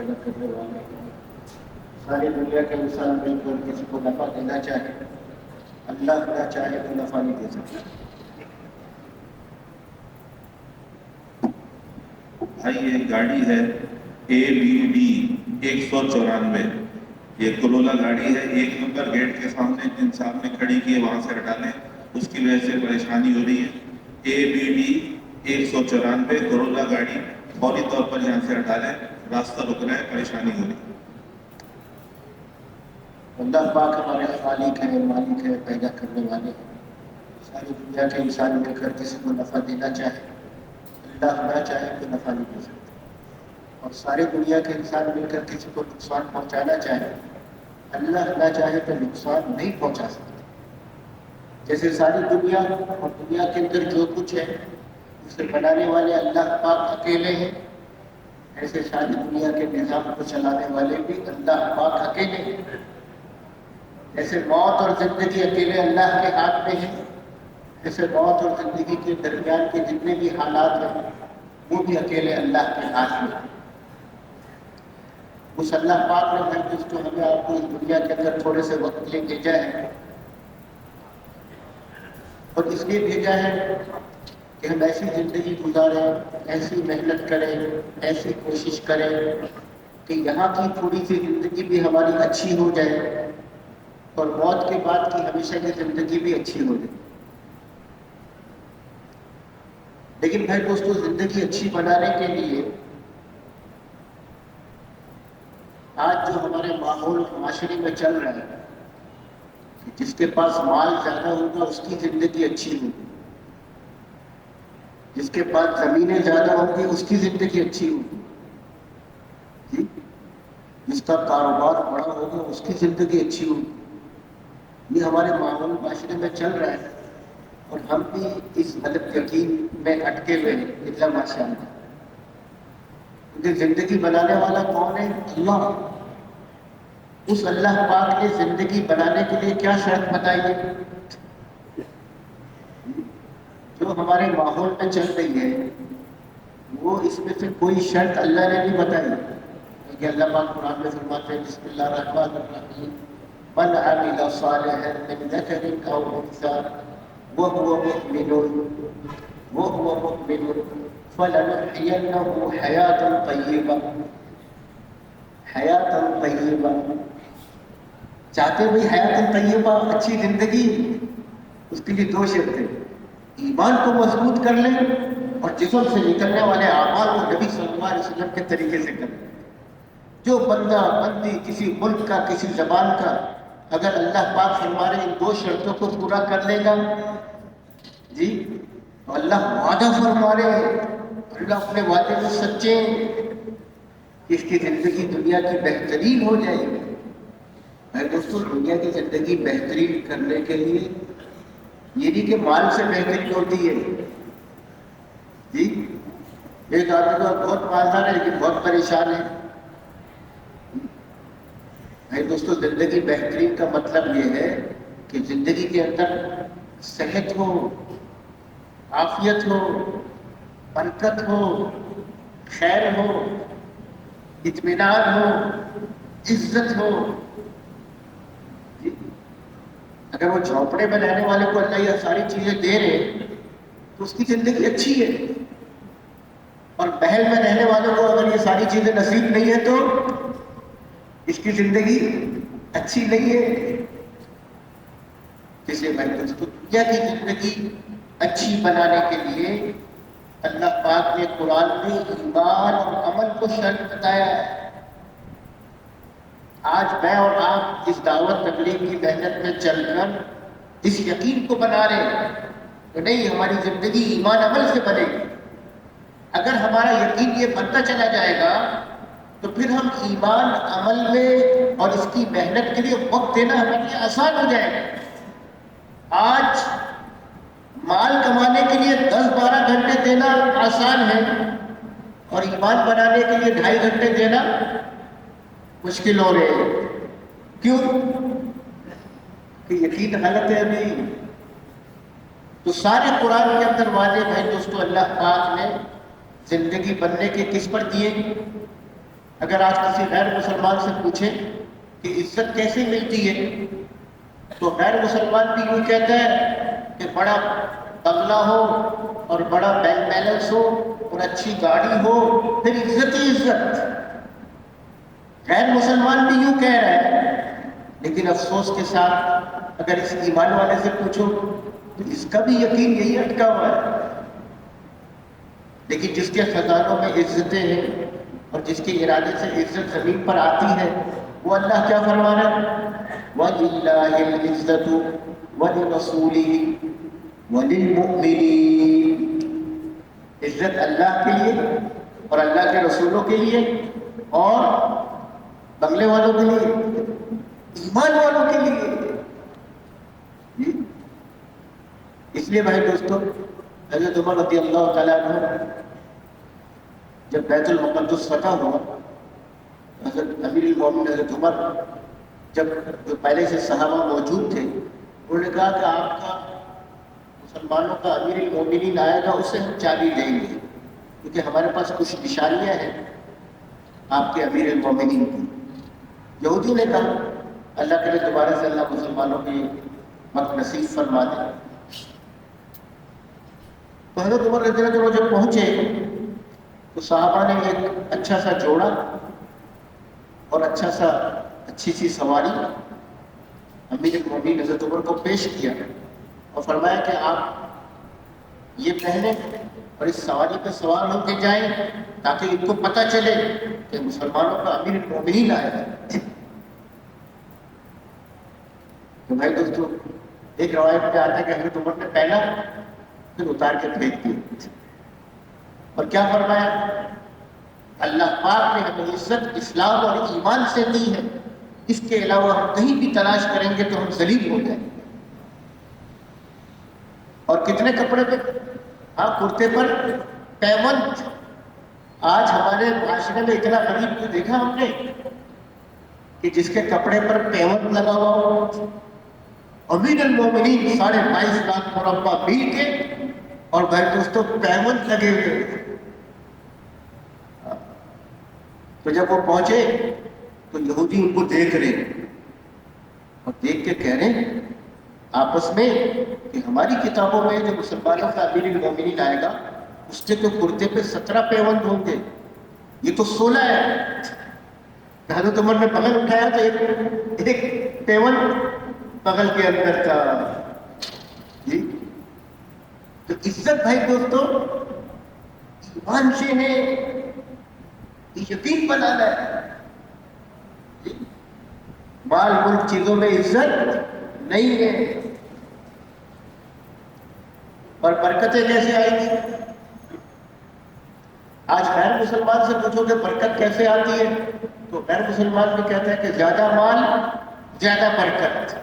پیدا کرنے والے ہیں. ساری دنیا کے انسان مل کر کسی کو نفع دینا چاہے, اللہ نہ چاہے تو نفع نہیں دے سکتا. بھائی یہ گاڑی ہے ABD 194, یہ کرولا گاڑی ہے. 1 نمبر گیٹ کے سامنے جن صاحب نے کھڑی کی ہے وہاں سے ہٹا لیں, اس کی وجہ سے پریشانی ہو رہی ہے. ABD 194 کرولا گاڑی فوری طور پر یہاں سے ہٹا لیں, راستہ رک رہا ہے, پریشانی ہو رہی ہے. اللہ پاک ہمارے خالق ہے, مالک ہے, پیدا کرنے والے ہیں. ساری دنیا کے انسان مل کر کسی کو نفع دینا چاہے, اللہ نہ چاہے تو نفع نہیں دے سکتے. اور ساری دنیا کے انسان مل کر کسی کو نقصان پہنچانا چاہے, اللہ نہ چاہے تو نقصان نہیں پہنچا سکتے. جیسے ساری دنیا اور دنیا کے اندر جو کچھ ہے اسے بنانے والے اللہ پاک اکیلے ہیں, ایسے ساری دنیا کے نظام کو چلانے والے بھی اللہ پاک اکیلے ہیں. ایسے موت اور زندگی اکیلے اللہ کے ہاتھ میں ہے, ایسے موت اور زندگی کے درمیان کے جتنے بھی حالات ہیں وہ بھی اکیلے اللہ کے ہاتھ میں ہیں. اس اللہ پاک نے بھائی جس کو ہمیں آپ کو اس دنیا کے اندر تھوڑے سے وقت لیے بھیجا ہے, اور اس لیے بھیجا ہے کہ ہم ایسی زندگی گزاریں, ایسی محنت کریں, ایسی کوشش کریں کہ یہاں کی تھوڑی سی زندگی بھی ہماری اچھی ہو جائے اور موت کے بعد کی ہمیشہ کی زندگی بھی اچھی ہو جائے. لیکن بھائی دوستو, زندگی اچھی بنانے کے لیے آج جو ہمارے ماحول معاشرے میں چل رہا ہے, جس کے پاس مال زیادہ ہوگا اس کی زندگی اچھی ہوگی, جس کے پاس زمینیں زیادہ ہوں گی اس کی زندگی اچھی ہوگی, جی جس کا کاروبار بڑا ہوگا اس کی زندگی اچھی ہوگی. یہ ہمارے ماحول معاشرے میں چل رہا ہے اور ہم بھی اس غلط یقین میں اٹکے ہوئے ہیں. الا ماشاء اللہ, کیونکہ زندگی بنانے والا کون ہے؟ اللہ. اس اللہ پاک نے زندگی بنانے کے لیے کیا شرط بتائی ہے؟ جو ہمارے ماحول میں چل رہی ہے وہ اس میں سے کوئی شرط اللہ نے نہیں بتائی. کیونکہ اللہ پاک قرآن میں فرماتے ہیں بسم اللہ الرحمن الرحیم من عمل صالحا من ذکر او انثى وهو مؤمن فلنحيينه حياة طیبہ. چاہتے ہوئی حیات طیبہ, اچھی زندگی, اس کے لیے 2 شرطیں. ایمان کو مضبوط کر لیں اور جسم سے نکلنے والے اعمال کو نبی صلی اللہ علیہ وسلم کے طریقے سے کریں. جو بندہ بندی کسی ملک کا, کسی زبان کا, اگر اللہ پاک فرما رہے ان 2 شرطوں کو پورا کر لے گا جی, تو اللہ وعدہ فرما رہے ہیں, اللہ اپنے وعدے میں سچے ہیں کہ اس کی زندگی دنیا کی بہترین ہو جائے گی. میں دوستوں, دنیا کی زندگی بہترین کرنے کے لیے یہ نہیں کہ مال سے بہترین ہوتی ہے جی. ایک آدمی تو بہت مالدار ہے لیکن بہت پریشان ہے. میں دوستوں, زندگی بہترین کا مطلب یہ ہے کہ زندگی کے اندر صحت ہو, عافیت ہو, برکت ہو, خیر ہو, اطمینان ہو, عزت ہو. اگر وہ جھونپڑے میں رہنے والے کو اللہ یہ ساری چیزیں دے رہے تو اس کی زندگی اچھی ہے, اور محل میں رہنے والوں کو اگر یہ ساری چیزیں نصیب نہیں ہے تو اس کی زندگی اچھی نہیں ہے. جسے میں دنیا کی زندگی اچھی بنانے کے لیے اللہ پاک نے قرآن میں ایمان اور عمل کو شرط بتایا ہے. آج میں اور آپ اس دعوت تبلیغ کی محنت میں چل کر اس یقین کو بنا رہے ہیں کہ نہیں, ہماری زندگی ایمان عمل سے بنے گی. اگر ہمارا یقین یہ بنتا چلا جائے گا تو پھر ہم ایمان عمل میں اور اس کی محنت کے لیے وقت دینا ہمارے لیے آسان ہو جائے گا. آج مال کمانے کے لیے 10-12 گھنٹے دینا آسان ہے اور ایمان بنانے کے لیے 2.5 گھنٹے دینا مشکل ہو رہے ہیں. کیوں؟ کہ یقین غلط ہے ابھی. تو سارے قرآن کے اندر واضح ہے دوستو, اللہ پاک نے زندگی بننے کے کس پر دیے؟ اگر آج کسی غیر مسلمان سے پوچھیں کہ عزت کیسے ملتی ہے تو غیر مسلمان بھی یوں کہتا ہے کہ بڑا بنگلہ ہو اور بڑا بینک بیلنس ہو اور اچھی گاڑی ہو پھر عزت ہی عزت. غیر مسلمان بھی یوں کہہ رہا ہے. لیکن افسوس کے ساتھ اگر اس ایمان والے سے پوچھو تو اس کا بھی یقین یہی اٹکا ہوا ہے. لیکن جس کے خزانوں میں عزتیں ہیں اور جس کے ارادے سے عزت زمین پر آتی ہے وہ اللہ کیا فرما رہا ہے؟ وَلِلَّهِ الْعِزَّةُ وَلِرَسُولِهِ وَلِلْمُؤْمِنِينَ. عزت اللہ کے لیے اور اللہ کے رسولوں کے لیے اور بنگلے والوں کے لیے، ایمان والوں کے لیے. اس لیے بھائی دوستو، حضرت عمر رضی اللہ تعالیٰ عنہ جب بیت المقدس فتح ہوا، حضرت امیر المومنین حضرت عمر جب جو پہلے سے صحابہ موجود تھے انہوں نے کہا کہ آپ کا مسلمانوں کا امیر المومنین آئے گا، اسے ہم چابی دیں گے کیونکہ ہمارے پاس کچھ نشانیاں ہیں آپ کے امیر المومنین کی. یہودی نے کہا اللہ کرے دوبارہ سے اللہ مسلمانوں کی مت نصیب فرما دے. تو حضرت عمر رضی اللہ عنہ جب پہنچے تو صحابہ نے ایک اچھا سا جوڑا اور اچھی سی سواری امیر المومنین حضرت عمر کو پیش کیا اور فرمایا کہ آپ یہ پہنیں اور اس سواری پہ سوار ہو کے جائیں تاکہ ان کو پتہ چلے کہ مسلمانوں کا امیر المومنین آیا ہے. تو بھائی دوستو، ایک روایت میں آتا ہے کہ حضرت عمر نے پہنا پھر اتار کے پھینک دیا اور کیا فرمایا؟ اللہ پاک نے ہمیں عزت اسلام اور ایمان سے دی ہے، اس کے علاوہ ہم کہیں بھی تلاش کریں گے تو ہم ذلیل ہو جائیں گے. اور کتنے کپڑے پہ؟ ہاں، کرتے پر پیونت. آج ہمارے معاشرے میں اتنا غریب کو دیکھا ہم نے کہ جس کے کپڑے پر پیونت لگا ہوا ہو. امیر المومنین 22.5 لاکھ مربع میل کے اور بھائی دوستوں پیونت لگے ہوئے. تو جب وہ پہنچے تو یہودی ان کو دیکھ رہے اور دیکھ کے کہہ رہے آپس میں کہ ہماری کتابوں میں جو مسلمانوں کا امیر المومنین آئے گا اس کے تو کرتے پہ 17 پیوند ہوں گے، یہ تو 16 ہے. حضرت عمر نے بغل اٹھایا تو ایک پیوند بغل کے اندر تھا. جی، تو عزت بھائی دوستو ایمان سے ہے، یقین بنانا ہے. مال ملک چیزوں میں عزت نہیں ہے. اور برکتیں کیسے آئیں گی؟ آج غیر مسلمان سے پوچھو کہ برکت کیسے آتی ہے تو غیر مسلمان بھی کہتا ہے کہ زیادہ مال زیادہ برکت.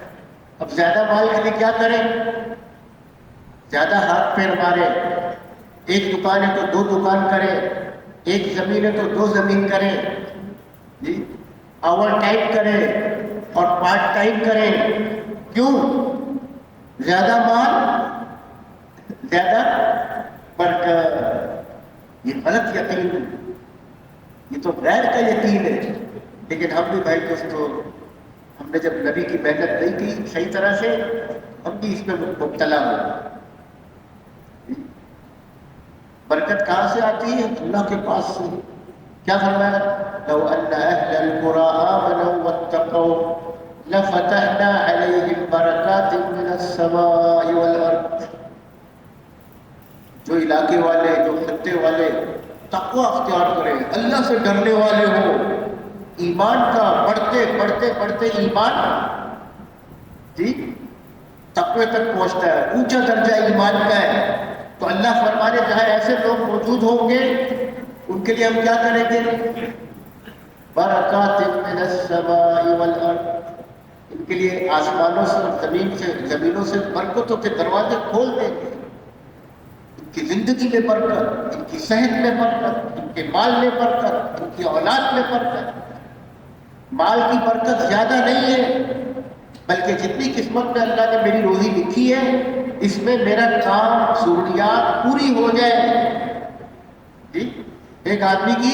اب زیادہ مال کے لیے کیا کریں؟ زیادہ ہاتھ پیر مارے. ایک دکان ہے تو 2 دکان کریں، ایک زمین ہے تو 2 زمین کریں. جی، آور ٹائم کریں اور پارٹ ٹائم کریں. کیوں؟ زیادہ مال زیادہ برکت. یہ غلط یقین ہے، یہ تو غیر کا یقین ہے. لیکن ہم بھی بھائی دوستو، ہم نے جب نبی کی محنت نہیں کی صحیح طرح سے، ہم بھی اس میں مبتلا ہو. برکت کہاں سے آتی ہے؟ اللہ کے پاس سے. کیا فرمایا؟ لو ان اہل القرى آمنوا واتقوا لفتحنا علیہم برکات من السماء والارض. جو علاقے والے، جو خطے والے تقوی اختیار کریں، اللہ سے ڈرنے والے ہوں، ایمان کا پڑھتے پڑھتے پڑھتے ایمان جی تقوی تک پہنچتا ہے، اونچا درجہ ایمان کا ہے. تو اللہ فرمانے جہاں ایسے لوگ موجود ہوں گے ان کے لیے ہم کیا کریں گے؟ برکات من السماء والارض. ان کے لیے آسمانوں سے اور زمینوں سے برکتوں کے دروازے کھول دیں گے. ان کی زندگی میں برکت، ان کی صحت میں برکت، ان کے مال میں برکت، ان کی اولاد میں برکت. مال کی برکت زیادہ نہیں ہے بلکہ جتنی قسمت میں اللہ نے میری روزی لکھی ہے اس میں میرا کام ضروریات پوری ہو جائے. جی، ایک آدمی کی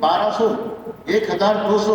1200, 1200,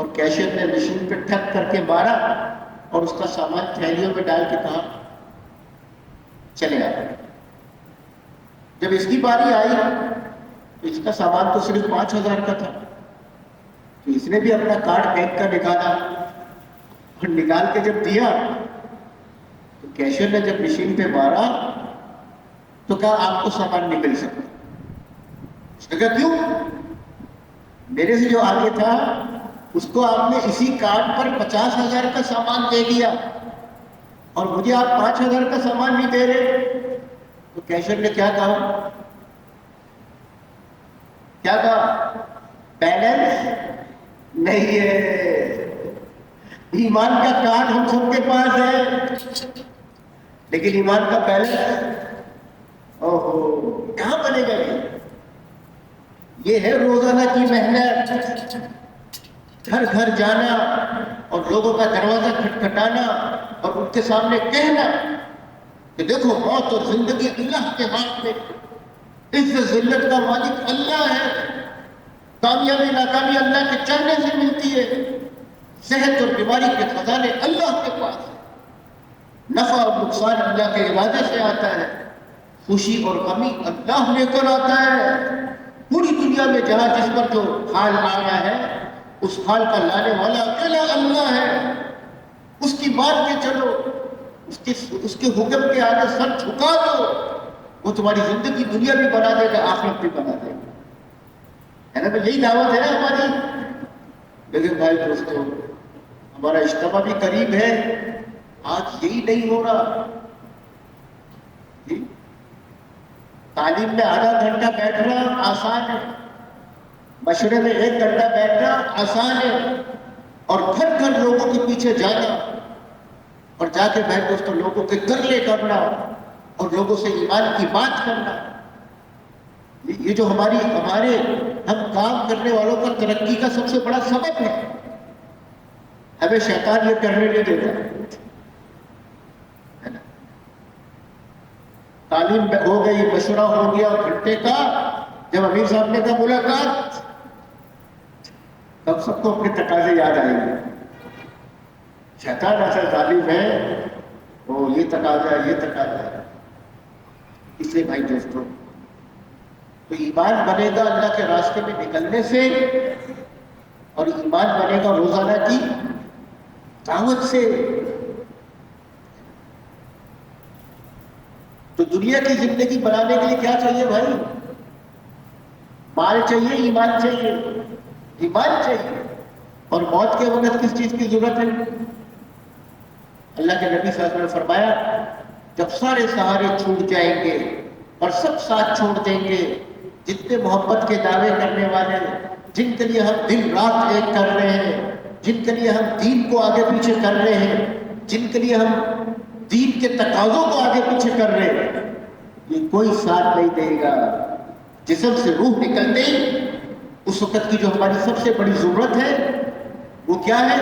اور کیشیئر نے مشین پہ ٹھک کر کے مارا اور اس کا سامان تھیلیوں میں ڈال کے کہا چلے آ. جب اس کی باری آئی تو اس کا سامان تو صرف 5,000 کا تھا، تو اس نے بھی اپنا کارڈ بینک کا نکالا اور نکال کے جب دیا تو کیشیئر نے جب مشین پہ مارا تو کہا آپ کو سامان نہیں مل سکتا. اس نے کہا کیوں؟ میرے سے جو آگے تھا اس کو آپ نے اسی کارڈ پر 50,000 کا سامان دے دیا اور مجھے آپ 5,000 کا سامان نہیں دے رہے. تو کیشیئر نے کیا کہا؟ کیا کہا؟ بیلنس نہیں ہے. ایمان کا کارڈ ہم سب کے پاس ہے لیکن ایمان کا بیلنس اوہو کہاں بنے گا؟ یہ ہے روزانہ کی محنت، گھر گھر جانا اور لوگوں کا دروازہ کھٹکھٹانا اور ان کے سامنے کہنا کہ دیکھو موت اور زندگی اللہ کے ہاتھ میں، عزت ذلت کا مالک اللہ ہے، کامیابی ناکامی اللہ کے چاہنے سے ملتی ہے، صحت اور بیماری کے خزانے اللہ کے پاس ہے، نفع اور نقصان اللہ کے ارادے سے آتا ہے، خوشی اور غمی اللہ لے کر آتا ہے. پوری دنیا میں جہاں جس پر جو حال آ رہا ہے اس حال کا لانے والا اکیلا اللہ ہے. اس کی مان کے چلو، اس کے حکم کے آگے سر جھکا دو، وہ تمہاری زندگی دنیا بھی بنا دے گا، آخرت بھی بنا دے گا. ہے نا؟ یہی دعوت ہے نا ہماری. لیکن بھائی دوستو ہمارا اجتماع بھی قریب ہے، آج یہی نہیں ہو رہا. تعلیم میں آدھا گھنٹہ بیٹھنا آسان ہے، مشورے میں 1 گھنٹہ بیٹھنا آسان ہے، اور گھر گھر لوگوں کے پیچھے جانا اور جا کے بھائی دوستوں لوگوں کے گلے کرنا اور لوگوں سے ایمان کی بات کرنا، یہ جو ہمارے ہم کام کرنے والوں پر ترقی کا سب سے بڑا سبب ہے. ہمیں شیطان یہ کرنے نہیں دیتا. تعلیم ہو گئی، مشورہ ہو گیا گھنٹے کا، جب امیر صاحب نے کہا ملاقات، تب سب کو اپنے تقاضے یاد آئیں گے. شیطان ایسا ظالم ہے، وہ یہ تقاضا ہے، یہ تقاضا ہے. اس لیے بھائی دوستوں تو ایمان بنے گا اللہ کے راستے میں نکلنے سے، اور ایمان بنے گا روزانہ کی دعوت سے. تو دنیا کی زندگی بنانے کے لیے کیا چاہیے بھائی؟ مال چاہیے، ایمان چاہیے. ایمان چاہیے. اور موت کے وقت کس چیز کی ضرورت ہے؟ اللہ کے نبی صلی اللہ علیہ وسلم نے فرمایا جب سارے سہارے چھوٹ جائیں گے اور سب ساتھ چھوڑ دیں گے، جتنے محبت کے دعوے کرنے والے، جن کے لیے ہم دن رات ایک کر رہے ہیں، جن کے لیے ہم دین کو آگے پیچھے کر رہے ہیں، جن کے لیے ہم دین کے تقاضوں کو آگے پیچھے کر رہے ہیں، یہ کوئی ساتھ نہیں دے گا. جسم سے روح نکلتے ہی اس وقت کی جو ہماری سب سے بڑی ضرورت ہے وہ کیا ہے؟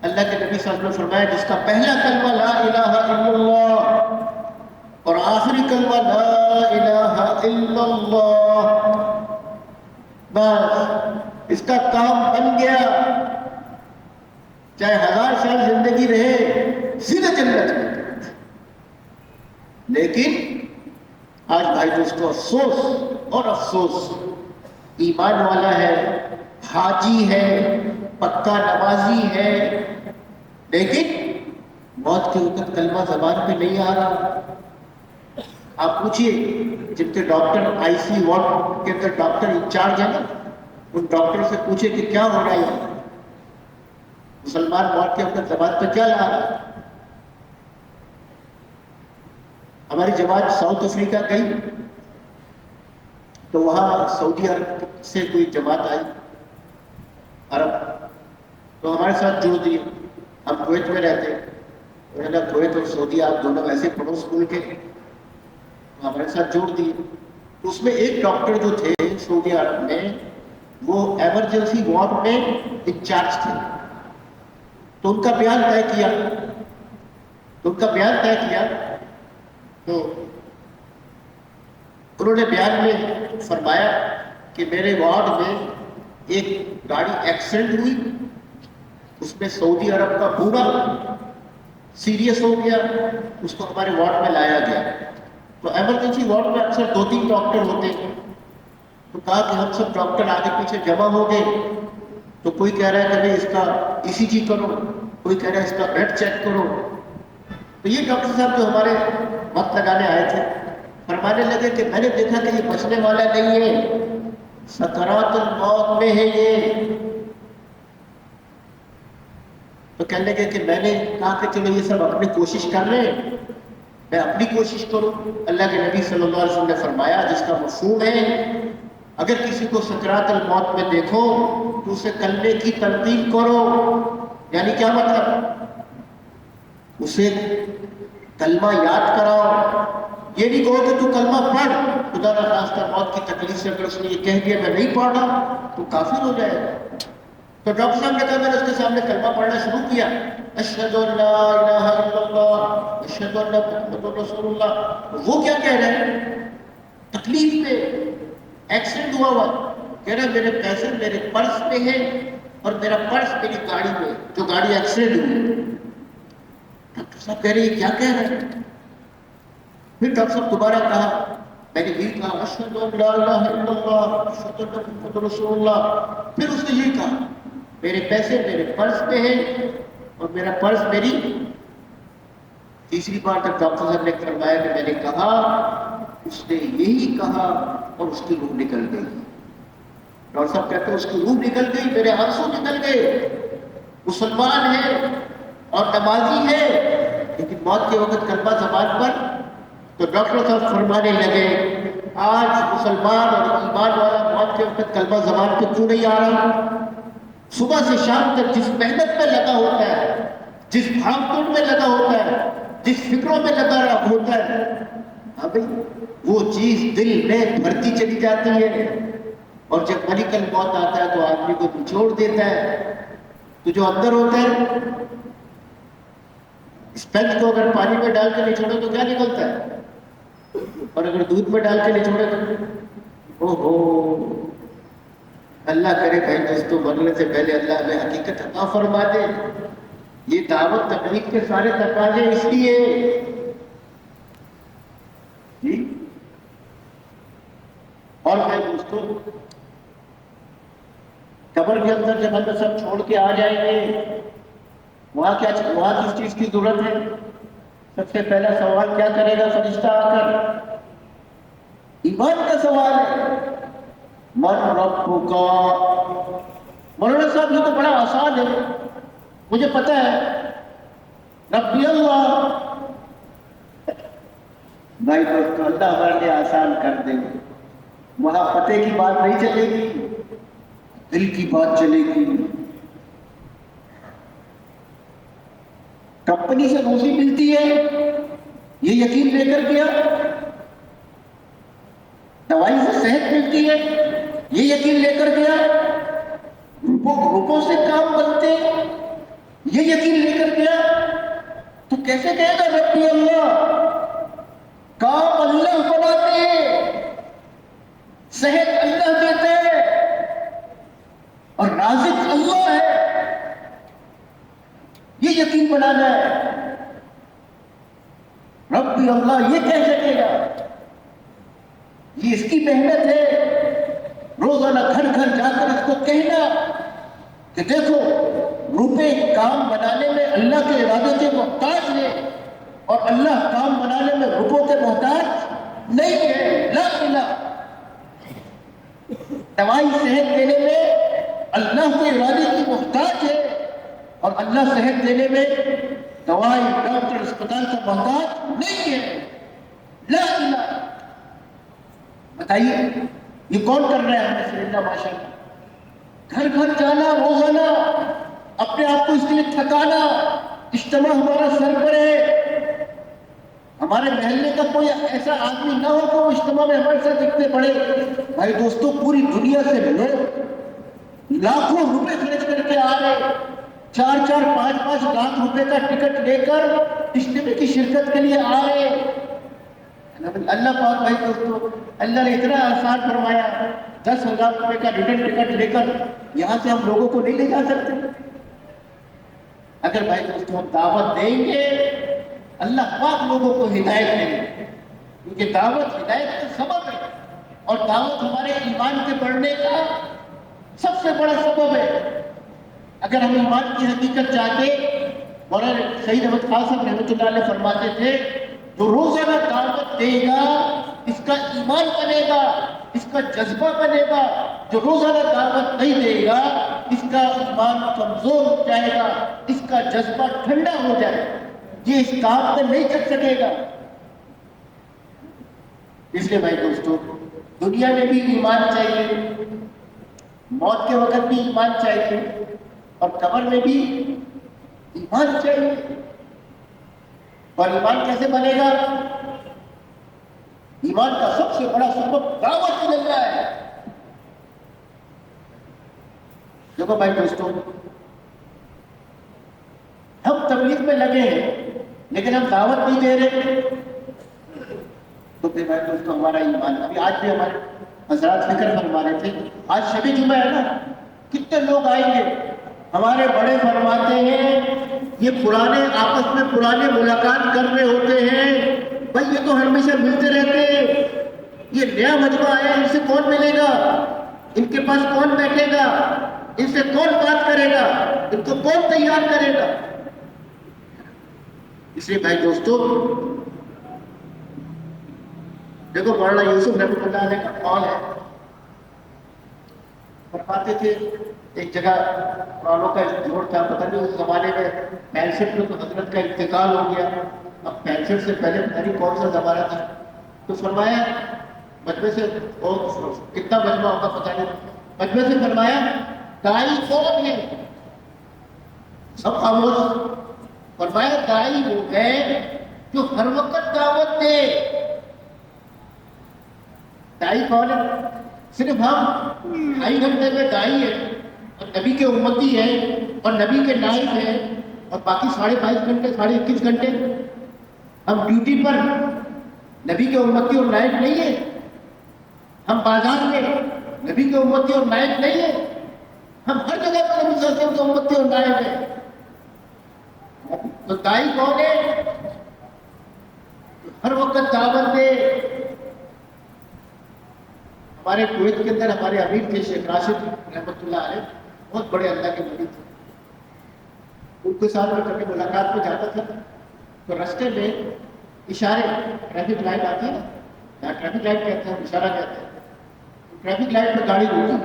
اللہ کے نبی صلی اللہ علیہ وسلم نے فرمایا جس کا پہلا کلمہ لا الہ الا اللہ اور آخری کلمہ لا الہ الا اللہ، بس اس کا کام بن گیا. چاہے 1000 سال زندگی رہے، سیدھے جنت میں. لیکن آج بھائی دوستو افسوس اور افسوس، ایمان والا ہے، حاجی ہے، پکا نمازی ہے، لیکن موت کے وقت کلمہ زبان پہ نہیں آ رہا. آپ پوچھئے جن کے ڈاکٹر آئی سی وارڈ کے اندر ڈاکٹر انچارج ہے نا، ان ڈاکٹر سے پوچھے کہ کیا ہو رہا ہے، مسلمان موت کے وقت زبان پہ کیا لا رہا ہے. ہماری جماعت ساؤتھ افریقہ گئی تو وہاں سعودی عرب سے کوئی جماعت آئی عرب، تو ہمارے ساتھ جڑ دیے. ہم کویت میں رہتے، کویت اور سعودی آپ دونوں ایسے پڑوس ملک کے، ہمارے ساتھ جوڑ دیے. تو اس میں ایک ڈاکٹر جو تھے سعودی عرب میں، وہ ایمرجنسی وارڈ میں انچارج تھے. تو ان کا بیان طے کیا تو انہوں نے بیان میں فرمایا کہ میرے وارڈ میں ایک گاڑی ایکسیڈنٹ ہوئی اس میں سعودی عرب کا بوڑھا سیریس ہو گیا، اس کو ہمارے وارڈ میں لایا گیا. تو ایمرجنسی وارڈ میں اکثر 2-3 ڈاکٹر ہوتے ہیں. تو کہا کہ ہم سب ڈاکٹر آگے پیچھے جمع ہو گئے. تو کوئی کہہ رہا ہے کہ بھائی اس کا ECG کرو، کوئی کہہ رہا ہے اس کا بلڈ چیک کرو. تو یہ ڈاکٹر صاحب جو ہمارے وقت لگانے آئے تھے فرمانے لگے کہ میں نے دیکھا کہ یہ بچنے والا نہیں ہے، سکرات الموت میں ہے یہ. تو کہنے لگے کہ میں نے کہا کہ چلو یہ سب اپنی کوشش کر لیں، میں اپنی کوشش کروں. اللہ کے نبی صلی اللہ علیہ وسلم نے فرمایا جس کا مفہوم ہے اگر کسی کو سکرات الموت میں دیکھو تو اسے کلمے کی تلقین کرو. یعنی کیا مطلب؟ اسے کلمہ یاد کراؤ. یہ نہیں کہو کہ تو کلمہ پڑھ، خدا نہ خواستہ موت کی تکلیف سے اگر اس نے یہ کہہ دیا میں نہیں پڑھ رہا تو کافر ہو جائے گا. تو ڈاکٹر صاحب نے کہا میں نے اس کے سامنے کلمہ پڑھنا شروع کیا، اشہد ان لا الہ الا اللہ اشہد ان محمد رسول اللہ. وہ کیا کہہ رہے ہیں؟ تکلیف میں ایکسیڈنٹ ہوا ہوا کہہ رہا ہے میرے پیسے میرے پرس میں ہیں اور میرا پرس میری گاڑی میں، جو گاڑی ایکسیڈنٹ ہوئی. ڈاکٹر صاحب کہہ رہے ہیں کیا کہہ رہے ہیں؟ پھر ڈاکٹر صاحب دوبارہ کہا میں نے یہ کہا اشہد ان لا الہ الا اللہ اشہد ان محمد رسول اللہ. پھر اس نے یہ کہا میرے پیسے میرے پرس میں ہیں اور میرا پرس میری. تیسری بار جب ڈاکٹر صاحب نے فرمایا کہ میں نے کہا، اس نے یہی کہا اور اس کی روح نکل گئی. ڈاکٹر صاحب کہتے ہیں اس کی روح نکل گئی، میرے آنسو نکل گئے. مسلمان ہے اور نمازی ہے لیکن موت کے وقت کلمہ زبان پر. تو ڈاکٹر صاحب فرمانے لگے آج مسلمان اور ایمان والا موت کے وقت کلمہ زبان پہ کیوں نہیں آ رہا؟ صبح سے شام تک جس محنت میں لگا ہوتا ہے، جس بھاگ دوڑ میں لگا ہوتا ہے، جس فکروں میں لگا رہا ہوتا ہے، ابھی وہ چیز دل میں بھرتی چلی جاتی ہے اور جب ملک الموت آتا ہے تو آدمی کو نچوڑ دیتا ہے. تو جو اندر ہوتا ہے اسپنج کو اگر پانی میں ڈال کے نچوڑے تو کیا نکلتا ہے، اور اگر دودھ میں ڈال کے نچوڑے تو اوہو. اللہ کرے بھائی دوستوں مرنے سے پہلے اللہ ہمیں حقیقت عطا فرما دے. یہ دعوت تبلیغ کے سارے تقاضے اس لیے جی. اور بھائی دوستوں قبر کے اندر جب ہم سب چھوڑ کے آ جائیں گے وہاں کس چیز کی ضرورت ہے؟ سب سے پہلا سوال کیا کرے گا فرشتہ آ کر؟ ایمان کا سوال ہے. من ربک. مولانا صاحب یہ تو بڑا آسان ہے، مجھے پتہ ہے ربی اللہ. بھائی دوستو اللہ ہمارے لیے آسان کر دے. وہاں پتے کی بات نہیں چلے گی، دل کی بات چلے گی. کمپنی سے روزی ملتی ہے یہ یقین لے کر کیا، دوائی سے صحت ملتی ہے یہ یقین لے کر گیا، روپوں سے کام بنتے یہ یقین لے کر گیا. تو کیسے کہے گا ربی اللہ؟ کام اللہ بناتے ہیں، صحت اللہ دیتے ہیں اور رازق اللہ ہے، یہ یقین بنانا ہے. ربی اللہ یہ کہہ سکے گا، یہ اس کی محنت ہے. روزانہ گھر گھر جا کر اس کو کہنا کہ دیکھو روپے کام بنانے میں اللہ کے ارادے کے محتاج ہے اور اللہ کام بنانے میں روپوں کے محتاج نہیں ہے. لا الہ. دوائی صحت دینے میں اللہ کے ارادے کی محتاج ہے اور اللہ صحت دینے میں دوائی ڈاکٹر اسپتال کا محتاج نہیں ہے. لا الہ. بتائیے یہ کون کر رہا ہے ہمیں سے؟ اللہ ماشاء اللہ. گھر گھر جانا روزانہ، اپنے آپ کو اس کے لیے تھکانا. اجتماع ہمارا سر پر ہے، ہمارے محلے کا کوئی ایسا آدمی نہ ہو کہ وہ اجتماع میں ہمارے ساتھ اتنے پڑے. بھائی دوستوں پوری دنیا سے لوگ لاکھوں روپے خرچ کر کے آ رہے، 4-4 5-5 لاکھ روپے کا ٹکٹ لے کر اجتماع کی شرکت کے لیے آ رہے. اللہ پاک بھائی دوستوں اللہ نے اتنا آسان فرمایا، 10,000 روپے کا ریٹرن ٹکٹ لے کر یہاں سے ہم لوگوں کو نہیں لے جا سکتے. اگر بھائی دوستوں ہم دعوت دیں گے اللہ پاک لوگوں کو ہدایت دیں گے، کیونکہ دعوت ہدایت کا سبب ہے اور دعوت ہمارے ایمان کے بڑھنے کا سب سے بڑا سبب ہے۔ اگر ہم ایمان کی حقیقت چاہتے، مولانا سعید احمد خان صاحب رحمۃ اللہ علیہ فرماتے تھے جو روزانہ دعوت دے گا اس کا ایمان بنے گا، اس کا جذبہ بنے گا، جو روزانہ دعوت نہیں دے گا اس کا ایمان کمزور ہو جائے گا، اس کا جذبہ ٹھنڈا ہو جائے گا، یہ اس کام میں نہیں چل سکے گا۔ اس لیے بھائی دوستو دنیا میں بھی ایمان چاہیے، موت کے وقت بھی ایمان چاہیے اور قبر میں بھی ایمان چاہیے۔ اور ایمان کیسے بنے گا؟ ایمان کا سب سے بڑا سبب دعوت مل رہا ہے۔ دیکھو بھائی دوستو ہم تبلیغ میں لگے ہیں لیکن ہم دعوت نہیں دے رہے تو پھر بھائی دوستو ہمارا ایمان، ابھی آج بھی ہمارے حضرات فکر فرما رہے تھے، آج شب جمعہ ہے نا، کتنے لوگ آئیں گے؟ ہمارے بڑے فرماتے ہیں یہ پرانے آپس میں پرانے ملاقات کر رہے ہوتے ہیں، بھائی یہ تو ہمیشہ ملتے رہتے ہیں، یہ نیا مجمع ہے، ان سے کون ملے گا؟ ان کے پاس کون بیٹھے گا؟ ان سے کون بات کرے گا؟ ان کو کون تیار کرے گا؟ اس لیے بھائی دوستو دیکھو مولانا یوسف رحمۃ اللہ علیہ کا قول ہے، فرماتے تھے ایک جگہ قرآنوں کا جوڑ تھا، پتہ نہیں اس زمانے میں 65 میں تو حضرت کا انتقال ہو گیا، اب 65 سے پہلے پتہ نہیں کون سا زمانہ تھا، تو فرمایا مجمع سے کتنا مجمع ہوگا پتہ نہیں، مجمع سے فرمایا دائی کون ہے؟ سب خاموش۔ فرمایا دائی وہ ہے جو ہر وقت دعوت دے۔ دائی کون ہے؟ صرف ہم 2.5 گھنٹے میں دائی ہے اور نبی کے امتی ہے اور نبی کے نائب ہے اور باقی 22.5 گھنٹے 21 گھنٹے ہم ڈیوٹی پر نبی کے امتی اور نائب نہیں ہے، ہم بازار میں نبی کے امتی اور نائب نہیں ہے، ہم ہر جگہ پر نبی صلی اللہ علیہ وسلم کے امتی اور نائب ہے۔ تو دائی کون ہے؟ ہر وقت دعوت دے۔ ہمارے کویت کے اندر ہمارے امیر تھے شیخ راشد رحمۃ اللہ علیہ، بہت بڑے اللہ کے ولی تھے، ان کے ساتھ میں کبھی ملاقات میں جاتا تھا تو رستے میں اشارے، ٹریفک لائٹ آتی ہے نا، یا ٹریفک لائٹ کہتے ہیں اشارہ کہتے ہیں، ٹریفک لائٹ میں گاڑی روکی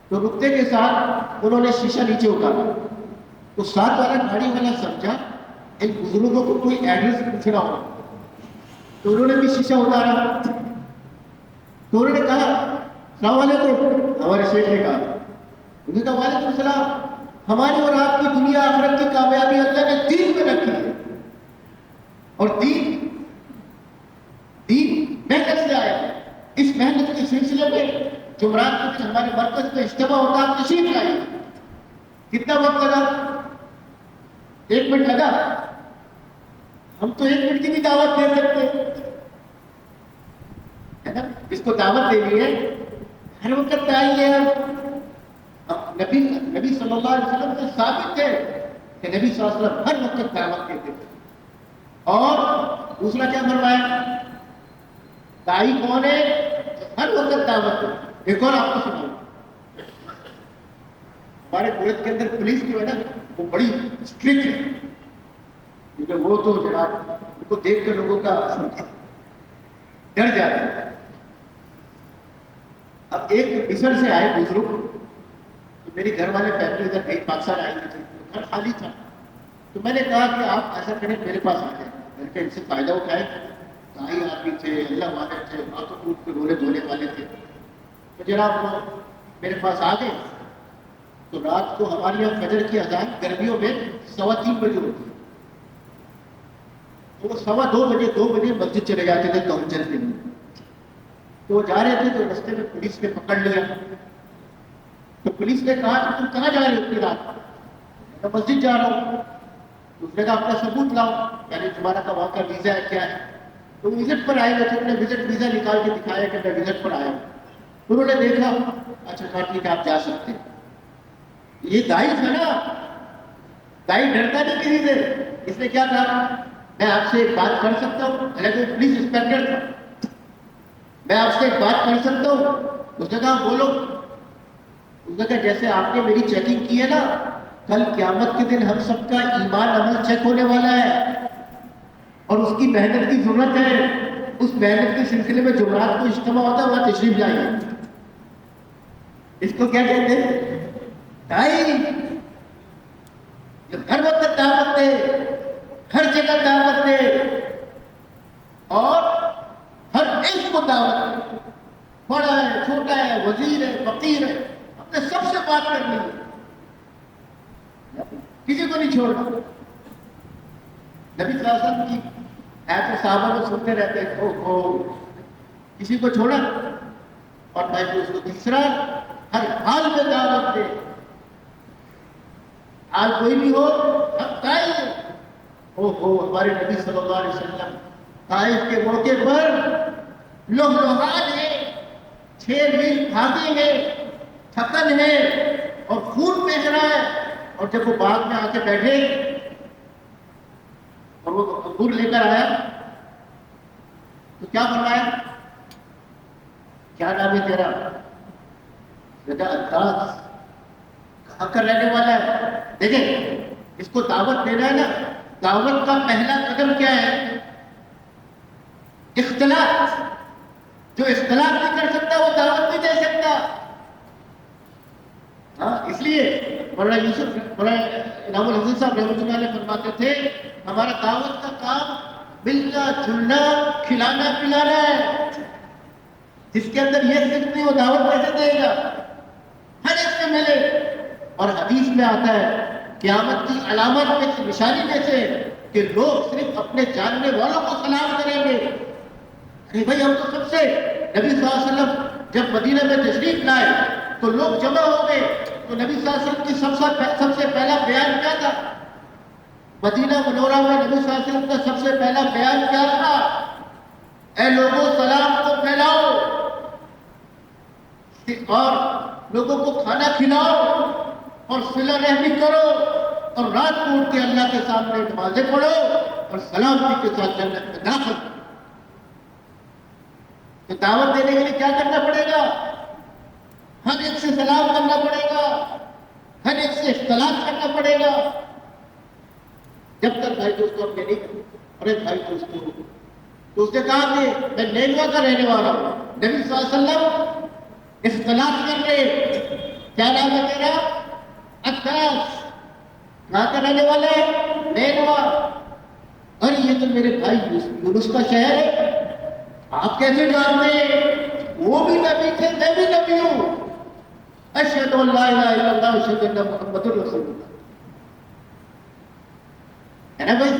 تو رکتے کے ساتھ انہوں نے شیشہ نیچے اتارا تو ساتھ والا گاڑی والا سمجھا ان بزرگوں کو کوئی ایڈریس پوچھنا ہوگا، تو انہوں نے بھی شیشہ اتارا تو انہوں نے کہا السلام علیکم، ہمارے شیخ نے کہا، انہوں نے کہا وعلیکم السلام، ہماری اور آپ کی دنیا آخرت کی کامیابی اللہ نے دین میں رکھی ہے اور دین محنت سے آیا ہے، اس محنت کے سلسلے میں جمعرات کے دن ہمارے مرکز میں اجتماع ہوتا ہے، تشریف لائیے۔ کتنا وقت لگا؟ 1 منٹ لگا؟ ہم تو 1 منٹ کی بھی دعوت دے سکتے ہے نا، اس کو دعوت دینی ہے، ہر وقت آئیے۔ نبی صلی اللہ علیہ وسلم سے ثابت ہے کہ نبی صلی اللہ علیہ وسلم ہر وقت دعوت دیتے تھے۔ اور دوسرا کیا فرمایا؟ دائی کون ہے؟ ہر وقت دعوت دے۔ ایک اور آپ کو سناؤں، ہمارے کویت کے اندر پولیس جو ہے نا وہ بڑی اسٹرکٹ ہے، کیونکہ وہ تو جناب ان کو دیکھ کر لوگوں کا ڈر جاتا ہے۔ اب ایک مصر سے آئے بزرگ، تو میری گھر والے فیملی ادھر گئی، پاکستان آئی تھی، گھر خالی تھا، تو میں نے کہا کہ آپ ایسا کریں میرے پاس آ جائیں، گھر کے ان سے فائدہ اٹھائیں، دائی آدمی تھے، اللہ والے تھے، ہاتھوں ٹوٹ کے رونے دھونے والے تھے، تو جناب وہ میرے پاس آ گئے۔ تو رات کو ہمارے یہاں فجر کی اذان گرمیوں میں 3:15 بجے ہوتی ہے، تو وہ 2:15 بجے مسجد چلے جاتے تھے تہجد کے لیے، تو وہ جا رہے تھے تو رستے میں پولیس نے پکڑ لیا، تو پولیس نے کہا کہ تم کہاں جا رہے ہو اتنی رات؟ میں مسجد جا رہا ہوں۔ اس نے کہا اپنا ثبوت لاؤ، یعنی تمہارا کا وہاں کا ویزا ہے کیا ہے؟ تو وزٹ پر آئے ہوئے تھے، انہوں نے ویزا نکال کے دکھایا کہ میں وزٹ پر آیا ہوں۔ انہوں نے دیکھا، اچھا کہا ٹھیک ہے آپ جا سکتے ہیں۔ یہ دائی تھا نا، دائی ڈرتا نہیں کسی سے. اس نے کیا کہا, میں آپ سے ایک بات کر سکتا ہوں؟ حالانکہ وہ پولیس انسپیکٹر تھا. میں آپ سے ایک بات کر سکتا ہوں؟ اس نے کہا بولو. اس نے کہا جیسے آپ نے میری چیکنگ کی ہے نا, کل قیامت کے دن ہم سب کا ایمان عمل چیک ہونے والا ہے اور اس کی محنت کی ضرورت ہے. اس محنت کے سلسلے میں جمعرات کو اجتماع ہوتا ہے, وہاں تشریف لائیے. اس کو کیا کہتے ہیں؟ دائی. جو ہر وقت دعوت دے, ہر جگہ دعوت دے اور ہر ایک کو دعوت دے. بڑا ہے, چھوٹا ہے, وزیر ہے, فقیر ہے, اپنے سب سے بات کرنی ہے, کسی کو نہیں چھوڑنا. نبی صلی اللہ علیہ وسلم کی ایسے صحابہ کو سنتے رہتے ہیں, کسی کو چھوڑا اور میں اس کو تیسرا ہر حال میں دعوت دے. حال کوئی بھی ہو, ہم طائف. ہمارے نبی صلی اللہ علیہ وسلم طائف کے موقع پر لوہان ہے, 6 میل بھاگے ہیں, تھکن ہے اور خون بہہ رہا ہے. اور جب وہ باغ میں آ کے بیٹھے اور وہ انگور لے کر آیا تو کیا فرمایا؟ کیا نام ہے تیرا؟ بیٹا انداز. کہاں کا رہنے والا ہے؟ دیکھیں, اس کو دعوت دینا ہے نا, دعوت کا پہلا قدم کیا ہے؟ اختلاط. جو اختلاط نہیں کر سکتا وہ دعوت نہیں دے سکتا. اس لیے مولانا انعام الحسن صاحب رحمۃ اللہ علیہ فرماتے تھے, ہمارا دعوت کا کام ملنا جلنا کھلانا پلانا ہے. جس کے اندر یہ صرف نہیں, وہ دعوت کیسے دے گا؟ ہر ایک سے ملے. اور حدیث میں آتا ہے قیامت کی علامت میں سے, نشانی میں سے, کہ لوگ صرف اپنے جاننے والوں کو سلام کریں گے. ارے بھائی, ہم تو سب سے, نبی صلی اللہ علیہ وسلم جب مدینہ میں تشریف لائے تو لوگ جمع ہو گئے, تو نبی صلی اللہ علیہ وسلم کی سب سے پہلا بیان کیا تھا؟ مدینہ منورہ میں نبی صلی اللہ علیہ وسلم کا سب سے پہلا بیان کیا تھا؟ اے لوگوں, سلام کو پھیلاؤ اور لوگوں کو کھانا کھلاؤ اور صلہ رحمی کرو اور رات کو اٹھ کے اللہ کے سامنے نمازیں پڑھو اور سلامتی کے ساتھ جنت میں داخل. تو دعوت دینے کے لیے کیا کرنا پڑے گا؟ ہر ایک سے سلام کرنا پڑے گا, ہر ایک سے اختلاط کرنا پڑے گا. جب تک بھائی دوستوں ہم نے نہیں کریں. ارے بھائی دوستوں, تو اس نے کہا کہ میں نینوا کا رہنے والا ہوں. نبی صلی اللہ علیہ وسلم اختلاط کر رہے. کیا نام ہے تیرا؟ عکاس. کہاں کا رہنے والا ہے؟ نینوا. ارے یہ تو میرے بھائی یونس کا شہر ہے. آپ کیسے جانتے ہیں؟ وہ بھی نبی تھے, میں بھی نبی ہوں. اشہد ان لا الہ الا اللہ واشہد ان محمد رسول اللہ. ہے نا بھائی؟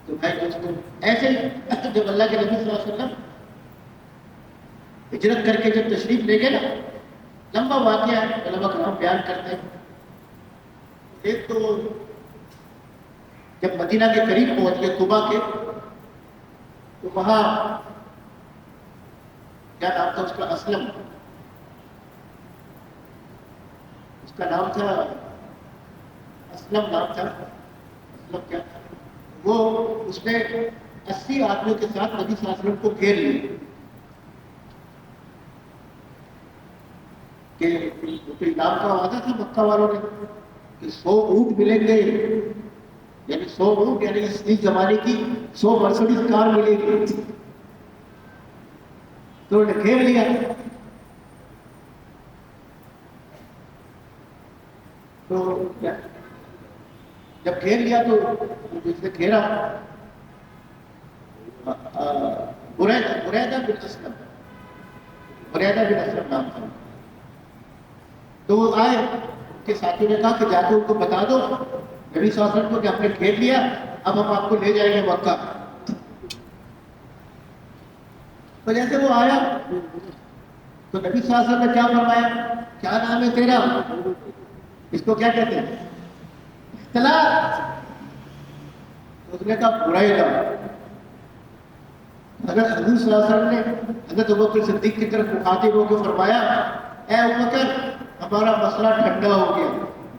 تو بھائی دوستوں, ایسے ہی جب اللہ کے نبی صلی اللہ علیہ وسلم ہجرت کر کے جب تشریف لے گئے نا, لمبا واقعہ ہے, علماء کرام بیان کرتے ہیں. ایک تو جب مدینہ کے قریب پہنچ گئے, قبا کے, تو وہاں کیا نام تھا اس کا؟ اسلم. اس کا نام تھا اسلم, نام تھا اسلم. کیا تھا وہ؟ اس نے 80 آدمیوں کے ساتھ نبی صلی اللہ علیہ وسلم کو گھیر لیا کہ انعام کا وعدہ تھا مکہ والوں نے کہ 100 اونٹ ملیں گے, یعنی 100 اونٹ, یعنی اس زمانے کی 100 مرسڈیز کار ملے گی. تو انہوں نے گھیر لیا. تو جب گھیر لیا تو جس نے گھیرا بریدہ بن اسلم نام تھا. تو وہ آئے, ان کے ساتھی نے کہا کہ جا کے ان کو بتا دو نبی صلی اللہ علیہ وسلم کو کہ ہم نے گھیر لیا, اب ہم آپ کو لے جائیں گے مکہ. تو جیسے وہ آیا تو نبی صلی اللہ علیہ وسلم نے کیا فرمایا؟ کیا نام ہے تیرا؟ اس کو کیا کہتے ہیں؟ اختلاط. اس نے کہا برائدہ. اگر حضور صلی اللہ علیہ وسلم نے حضرت ابوبکر صدیق کی طرف مخاطب ہو کے فرمایا, اے ابوبکر, ہمارا مسئلہ ٹھنڈا ہو گیا,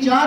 4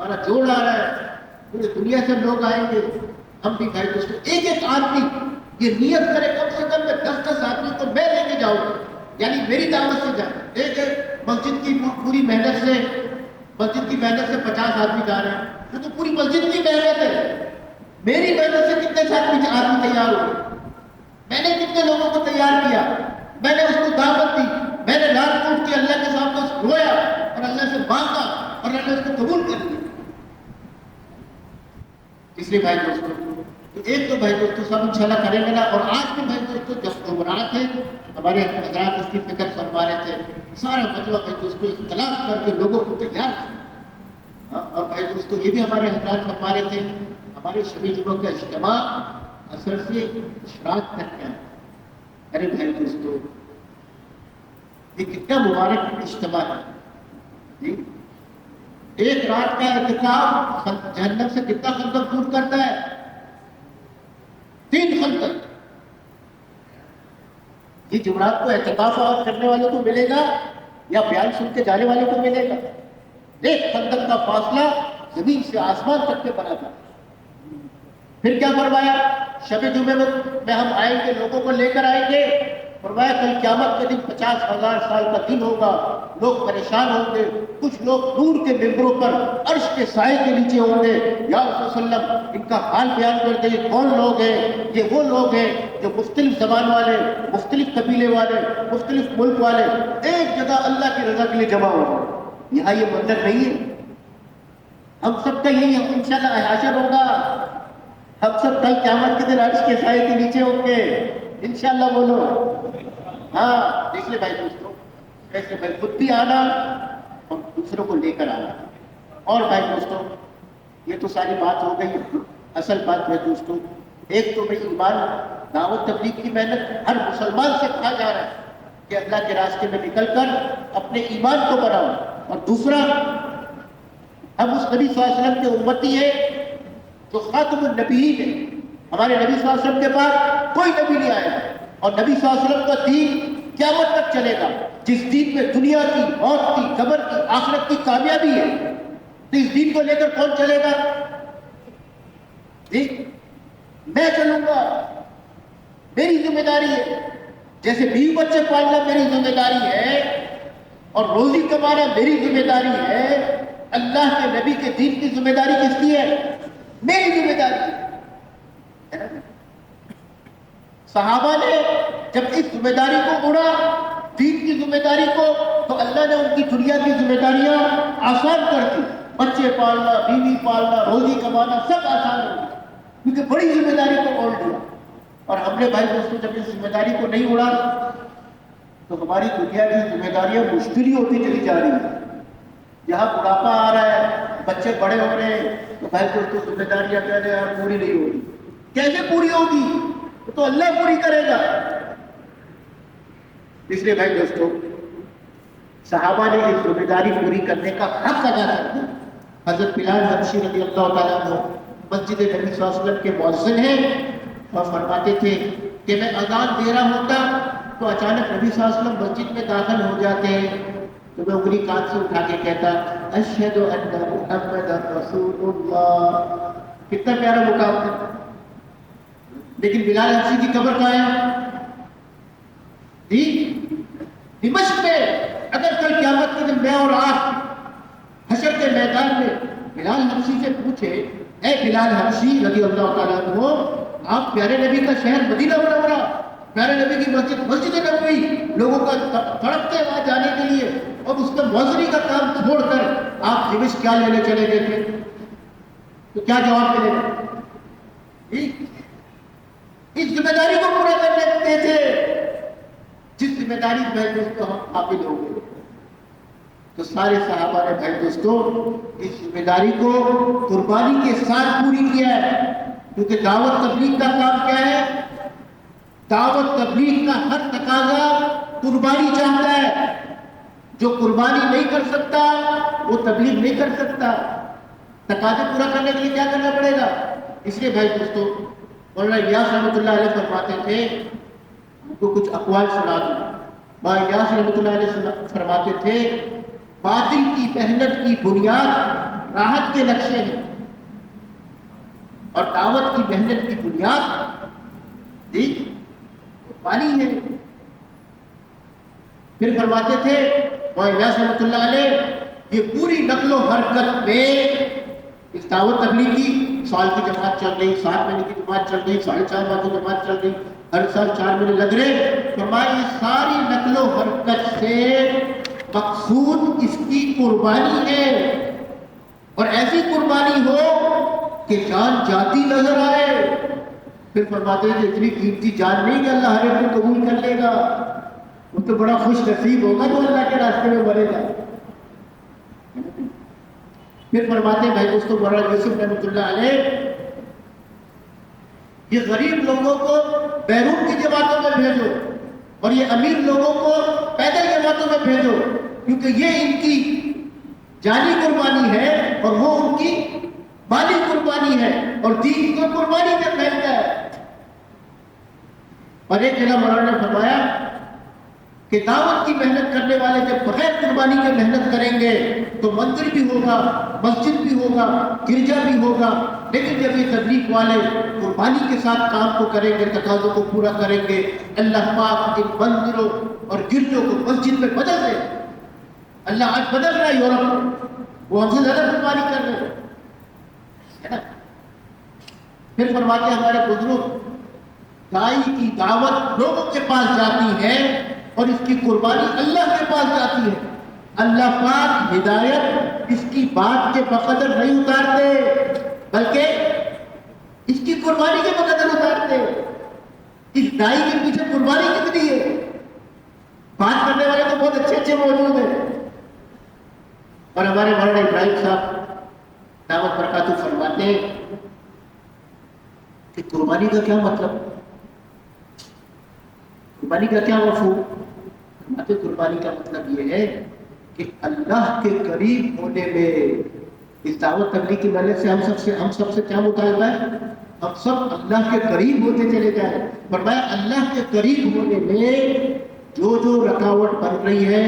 ہمارا جوڑ آ رہا ہے، پوری دنیا سے لوگ آئیں گے، ہم بھی بھائی دوستوں ایک ایک آدمی یہ نیت کرے کم سے کم میں 10 آدمی تو میں لے کے جاؤں گا، یعنی میری دعوت سے جائیں. ایک مسجد کی پوری محنت سے، مسجد کی محنت سے 50 آدمی جا رہے ہیں، وہ تو پوری مسجد کی محنت ہے. میری محنت سے کتنے آدمی تیار ہوئے، میں نے کتنے لوگوں کو تیار کیا، میں نے اس کو دعوت دی، میں نے رات کو اٹھ کے اللہ کے سامنے رویا اور اللہ سے مانگا اور اللہ نے اس کو قبول کر لیا. اس لیے بھائی دوستوں تو ایک تو بھائی دوستوں سب انشاءاللہ کریں گے نا. اور آج بھی بھائی دوستوں جب جمعرات ہے ہمارے حضرات اس کی فکر فرما رہے تھے، سارا مطلب بھائی دوستوں اختلاف کر کے لوگوں کو تیار کیا. اور بھائی دوستوں یہ بھی ہمارے حضرات فرما رہے تھے ہمارے شبی جمعوں کا اجتماع اثر سے اشراق کر کے. ارے بھائی دوستوں یہ کتنا مبارک اجتماع ہے جی. ایک رات کا اعتکاف جہنم سے کتنا خندق دور کرتا ہے؟ 3 خندق. یہ جمعرات کو اعتکاف کرنے والوں کو ملے گا یا بیان سن کے جانے والوں کو ملے گا؟ 1 خندق کا فاصلہ زمین سے آسمان تک کے بنا تھا. پھر کیا فرمایا؟ شب جمعے میں ہم آئیں گے، لوگوں کو لے کر آئیں گے. فرمایا کل قیامت کے دن 50,000 سال کا دن ہوگا، لوگ پریشان ہوں گے. کچھ لوگ دور کے ممبروں پر عرش کے سائے کے نیچے ہوں گے. یا رسول اللہ وسلم ان کا حال بیان کر دیں، کون لوگ ہیں؟ یہ وہ لوگ ہیں جو مختلف زبان والے، مختلف قبیلے والے، مختلف ملک والے ایک جگہ اللہ کی رضا کے لیے جمع ہو گئے. یہاں یہ منظر نہیں ہے. ہم سب کا یہی انشاءاللہ حشر ہوگا. ہم سب کل قیامت کے دن عرش کے سائے کے نیچے ہوں گے انشاءاللہ. بولو ہاں. دیکھ لے بھائی دوستوں ایسے بھائی خود بھی آنا اور دوسروں کو لے کر آنا. اور بھائی دوستوں یہ تو ساری بات ہو گئی. اصل بات بھائی دوستوں ایک تو بھائی ایمان، دعوت تبلیغ کی محنت ہر مسلمان سے کہا جا رہا ہے کہ اللہ کے راستے میں نکل کر اپنے ایمان کو بڑھاؤ. اور دوسرا ہم اس نبی صلی اللہ علیہ وسلم کے امتی ہیں جو خاتم النبیین ہے. ہمارے نبی صلی اللہ علیہ وسلم کے بعد کوئی نبی نہیں آیا اور نبی صلی اللہ علیہ وسلم کا دین قیامت تک چلے گا. جس دین میں دنیا کی، موت کی، قبر کی، آخرت کی کامیابی ہے، تو اس دین کو لے کر کون چلے گا؟ میں چلوں گا، میری ذمہ داری ہے. جیسے بیوی بچے پالنا میری ذمہ داری ہے اور روزی کمانا میری ذمہ داری ہے، اللہ کے نبی کے دین کی ذمہ داری کس کی ہے؟ میری ذمہ داری ہے. صحابہ نے جب اس ذمہ داری کو اڑا، دین کی ذمہ داری کو، تو اللہ نے ان کی دنیا کی ذمہ داریاں آسان کر دی. بچے پالنا، بیوی پالنا، روزی کمانا سب آسان ہو گیا کیونکہ بڑی ذمہ داری کو اوڑھ لیا. اور ہم نے بھائی دوستوں جب اس ذمہ داری کو نہیں اڑا تو ہماری دنیا کی ذمہ داریاں مشکل ہی ہوتی چلی جا رہی ہیں. یہاں بڑھاپا آ رہا ہے، بچے بڑے ہو رہے ہیں، تو بھائی دوستوں ذمہ داریاں کہہ رہے ہیں پوری نہیں ہو رہی. کیسے پوری ہوگی؟ تو اللہ پوری کرے گا. اس لیے بھائی دوستوں صحابہ نے اس ذمہ داری پوری کرنے کا حق ادا کر دیا. حضرت بلال حبشی رضی اللہ تعالیٰ عنہ مسجد نبی صلی اللہ علیہ وسلم کے مؤذن ہیں اور فرماتے تھے کہ میں اذان دے رہا ہوتا تو اچانک نبی صلی اللہ علیہ وسلم مسجد میں داخل ہو جاتے ہیں تو میں انگلی کان سے اٹھا کے کہتا اشہد ان محمد رسول اللہ. کتنا پیارا مقام ہے. لیکن بلال حبشی کی قبر کہاں ہے؟ دمشق میں. اگر کل قیامت کے دن میں اور آپ حشر کے میدان میں بلال حبشی سے پوچھے اے بلال حبشی رضی اللہ تعالیٰ عنہ، آپ پیارے نبی کا شہر مدینہ منورہ، پیارے نبی کی مسجد نبوی، لوگوں کا تڑپتے وہاں جانے کے لیے اور اس کے مؤذنی کا کام چھوڑ کر آپ دمشق کیا لینے چلے گئے تھے؟ تو کیا جواب ملے گا؟ اس ذمہ داری کو پورا کرنے تھے جس ذمہ داری بھائی دوستوں ہم قابل ہو گئے. تو سارے صحابہ نے بھائی دوستوں اس ذمہ داری کو قربانی کے ساتھ پوری کیا ہے. کیونکہ دعوت تبلیغ کا کام کیا ہے؟ دعوت تبلیغ کا ہر تقاضا قربانی چاہتا ہے. جو قربانی نہیں کر سکتا وہ تبلیغ نہیں کر سکتا. تقاضے پورا کرنے کے لیے کیا کرنا پڑے گا؟ اس لیے بھائی دوستوں مولانا الیاس رحمۃ اللہ علیہ فرماتے تھے، ان کو کچھ اقوال سنا دوں. مولانا الیاس رحمۃ اللہ علیہ فرماتے تھے باطل کی محنت کی بنیاد راحت کے نقشے ہیں اور دعوت کی محنت کی بنیاد دیکھ قربانی ہے۔ پھر فرماتے تھے مولانا رحمۃ اللہ علیہ، یہ پوری نقل و حرکت میں اس دعوت تبلیغ کی سال کی جماعت چل رہی، 7 مہینے کی جماعت چل رہی، 4.5 ماہ کی جماعت چل رہی، ہر سال 4 مہینے لگ رہے، فرمایا یہ ساری نقل و حرکت سے مقصود اس کی قربانی ہے، اور ایسی قربانی ہو کہ جان جاتی نظر آئے۔ پھر فرماتے ہیں کہ اتنی قیمتی جان نہیں کہ اللہ ہر ایک کو قبول کر لے گا، وہ تو بڑا خوش نصیب ہوگا جو اللہ کے راستے میں مرے گا۔ پھر فرماتے ہیں بھائی دوستو مولانا یوسف رحمۃ اللہ علیہ، یہ غریب لوگوں کو بیرون کی جماعتوں میں بھیجو اور یہ امیر لوگوں کو پیدل جماعتوں میں بھیجو، کیونکہ یہ ان کی جانی قربانی ہے اور وہ ان کی مالی قربانی ہے، اور دین کو قربانی میں پھیلتا ہے۔ اور ایک جگہ مولانا نے فرمایا کہ دعوت کی محنت کرنے والے جب بغیر قربانی کے محنت کریں گے تو مندر بھی ہوگا، مسجد بھی ہوگا، گرجا بھی ہوگا، لیکن جب یہ تبلیغ والے قربانی کے ساتھ کام کو کریں گے، تقاضوں کو پورا کریں گے، اللہ پاک ان مندروں اور گرجوں کو مسجد میں بدل دے۔ اللہ آج بدل رہا ہے یورپ، وہ ہم سے زیادہ قربانی کر رہے ہیں نا۔ پھر فرماتے ہیں ہمارے بزرگ، دائی کی دعوت لوگوں کے پاس جاتی ہے اور اس کی قربانی اللہ کے پاس جاتی ہے۔ اللہ پاک ہدایت اس کی بات کے بقدر نہیں اتارتے، بلکہ اس کی قربانی کے بقدر اتارتے۔ اس دائی کے پیچھے قربانی کتنی ہے؟ بات کرنے والے تو بہت اچھے اچھے موجود ہیں، اور ہمارے مولانا ابراہیم صاحب دعوت برکاتہ فرماتے ہیں کہ قربانی کا کیا مطلب، قربانی کا کیا مفہوم؟ فرماتے قربانی کا مطلب یہ ہے کہ اللہ کے قریب ہونے میں، اس دعوت تبلیغ کی محنت سے ہم سب سے کیا مطالبہ ہے؟ ہم سب اللہ کے قریب ہوتے چلے جائیں۔ فرمایا اللہ کے قریب ہونے میں جو جو رکاوٹ بن رہی ہے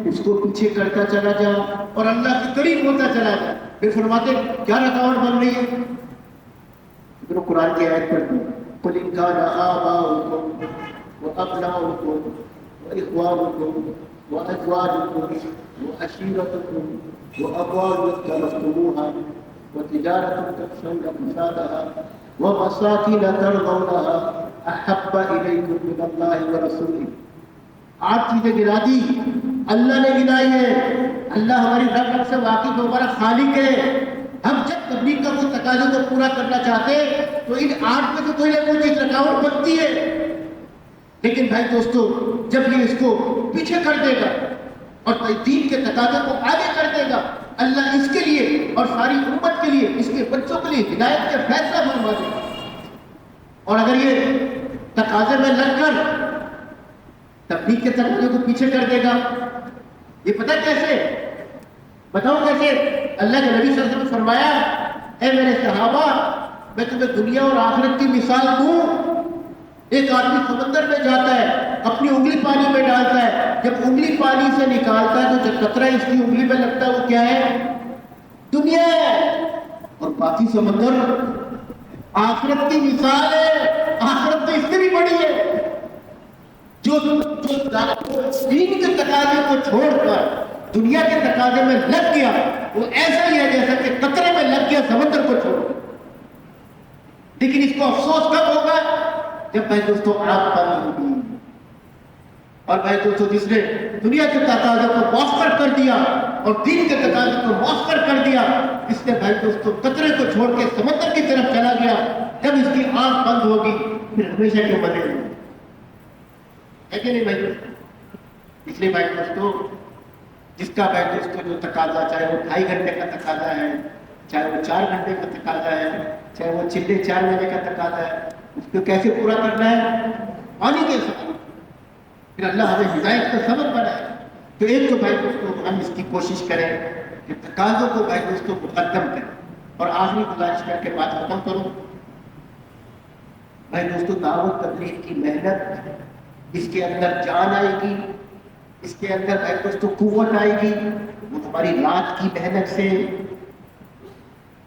اس کو پیچھے کرتا چلا جا اور اللہ کے قریب ہوتا چلا جا۔ پھر فرماتے کیا رکاوٹ بن رہی ہے؟ پھر قرآن کی آیت پڑھتے ہیں، قُلْ إِنْ كَانَ آبَاؤُكُمْ وَأَبْنَاؤُكُمْ وَإِخْوَانُكُمْ وَأَزْوَاجُكُمْ وَعَشِيرَتُكُمْ وَأَمْوَالٌ اقْتَرَفْتُمُوهَا وَتِجَارَةٌ تَخْشَوْنَ كَسَادَهَا وَمَسَاكِنَ تَرْضَوْنَهَا أَحَبَّ إِلَيْكُم مِّنَ اللَّهِ وَرَسُولِهِ۔ 8 چیزیں گنا دی، اللہ نے گنائی ہے۔ اللہ ہماری رب رب سے واقف ہے، ہمارا خالق ہے۔ ہم جب تبلیغ کا کوئی تقاضے کو پورا کرنا چاہتے تو ان 8 میں سے کوئی نہ کوئی چیز رکاوٹ بنتی ہے، لیکن بھائی دوستو جب یہ اس کو پیچھے کر دے گا اور دین کے تقاضے کو آگے کر دے گا، اللہ اس کے لیے اور ساری امت کے لیے، اس کے بچوں کے لیے ہدایت کے فیصلہ فرما دے گا۔ اور اگر یہ تقاضے میں لگ کر تبلیغ کے تقاضے کو پیچھے کر دے گا، یہ پتہ کیسے؟ بتاؤ کیسے؟ اللہ کے نبی صلی اللہ علیہ وسلم نے فرمایا، اے میرے صحابہ میں تمہیں دنیا اور آخرت کی مثال دوں۔ ایک آدمی سمندر میں جاتا ہے، اپنی انگلی پانی میں ڈالتا ہے، جب انگلی پانی سے نکالتا ہے تو جو قطرہ اس کی انگلی میں لگتا ہے وہ کیا ہے؟ دنیا ہے، اور باقی سمندر آخرت کی مثال ہے۔ آخرت تو اس سے بھی بڑی ہے۔ جو دین کے تقاضے کو چھوڑ کر دنیا کے تقاضے میں لگ گیا، وہ ایسا ہی ہے جیسا کہ قطرے میں لگ گیا سمندر کو چھوڑ۔ لیکن اس کو افسوس کب ہوگا؟ جب بھائی دوستوں آگ بند ہوگی، اور بھائی دوستوں جس نے دنیا کے تقاضے کو مؤخر کر دیا اور دین کے تقاضے کو مؤخر کر دیا، اس نے بھائی دوستوں قطرے کو چھوڑ کے سمندر کی طرف چلا گیا، جب اس کی آنکھ بند ہوگی پھر ہمیشہ کے بنے گا، ہے کہ نہیں بھائی دوستوں؟ اس لیے بھائی دوستوں جس کا بھائی دوستوں جو تقاضا، چاہے وہ 2.5 گھنٹے کا تقاضا ہے، چاہے وہ 4 گھنٹے کا تقاضا ہے، چاہے وہ چلے 4 مہینے کا تقاضا ہے، اس کو کیسے پورا کرنا ہے؟ پانی کے ساتھ۔ پھر اللہ ہمیں ہدایت کا سبب بنائے۔ تو ایک تو بھائی دوستوں ہم اس کی کوشش کریں کہ تقاضوں کو بھائی دوستوں مقدم کریں۔ اور آخری گزارش کر کے بات ختم کروں، بھائی دوستوں دعوت تبلیغ کی محنت، اس کے اندر جان آئے گی، اس کے اندر بھائی دوستوں قوت آئے گی، وہ ہماری رات کی محنت سے،